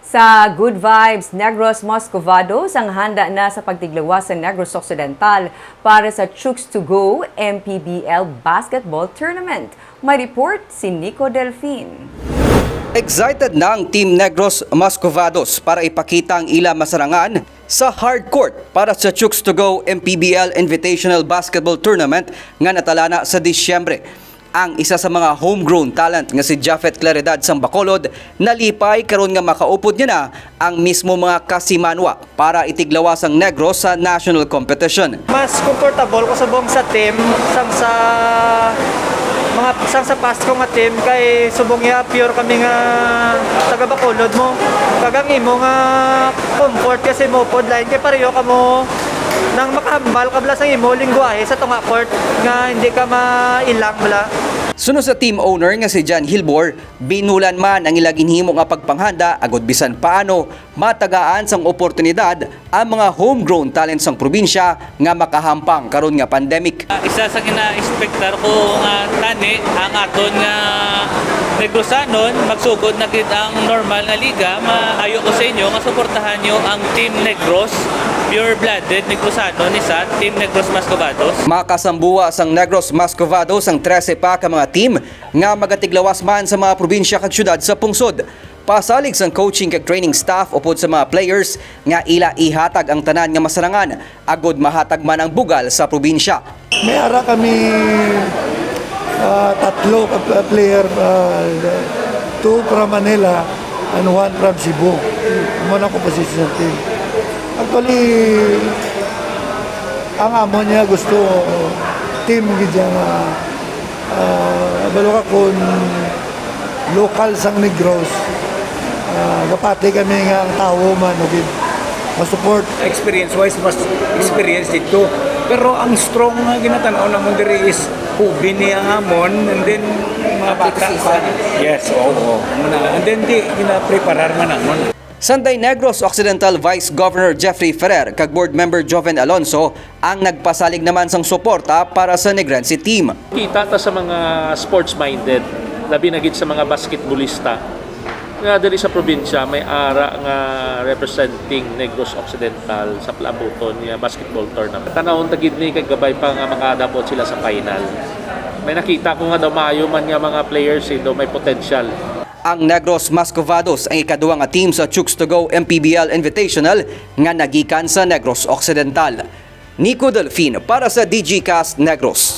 Sa Good Vibes, Negros Muscuvados ang handa na sa pagtiglawas sa Negros Occidental para sa Chooks-to-go MPBL Basketball Tournament. May report si Nico Delfin. Excited na ang Team Negros Muscuvados para ipakita ang ilang masarangan sa hardcourt para sa Chooks-to-go MPBL Invitational Basketball Tournament nga natalana sa Disyembre. Ang isa sa mga homegrown talent nga si Japheth Claridad sang Bacolod nalipay karon nga makaupod niya na ang mismo mga kasimanwa para itiglawas ang Negros sa national competition. Mas comfortable ko sa buong sa team sang sa past ko nga team kay subong ya pure kami nga taga Bacolod mo kagang imo nga comfort kasi mo pod line kay pareho kamo nang makahambal kabla sang imo lingwahe sa tunga court nga hindi ka mailang bala. Sunod sa team owner nga si John Hilbor, binulan man ang ilang ginhimo nga pagpanghanda agud bisan paano matagaan sang oportunidad ang mga homegrown talent sang probinsya nga makahampang karon nga pandemic. Isa sa gina-expectar ko nga tani ang aton nga Negrosanon magsugod na gid ang normal nga liga. Maayo ko sa inyo nga suportahan nyo ang Team Negros, pure-blooded Negrosanon isa Team Negros Muscuvados. Makasambuwa sang Negros Muscuvados ang 13 pa ka mga team nga magatiglawas man sa mga probinsya kag syudad sa pungsod. Pasalig sang coaching kag training staff upod sa mga players nga ila ihatag ang tanan nga masarangan agod mahatag man ang bugal sa probinsya. May ara kami tatlo player, 2 from Manila and 1 from Cebu. Muna ko position ng team. Actually, ang amo niya gusto team gidya nga balo ka kung local sang Negros. Kapati kami nga ang tao man ma-support. Experience-wise, mas experience dito. Pero ang strong nga ginatanaw ng Mondiri is hubi niya hamon and then mga bata pa. Yes, oo. And then di gina-preparar man namon. Sanday Negros Occidental Vice Governor Jeffrey Ferrer kag Board Member Joven Alonso ang nagpasalig naman sang suporta para sa Negrense team. Kita ta sa mga sports-minded, labi na gid sa mga basketballista nga diri sa probinsya may ara nga representing Negros Occidental sa Plabuton nga basketball tournament. Tanawon ta gid ni kay gabay pa nga makadabot sila sa final. May nakita ko nga daw maayo man nga mga players daw may potential. Ang Negros Muscuvados ang ikaduwa nga team sa Chooks-to-go MPBL Invitational nga nagikan sa Negros Occidental. Nico Delfin para sa DG Cast Negros.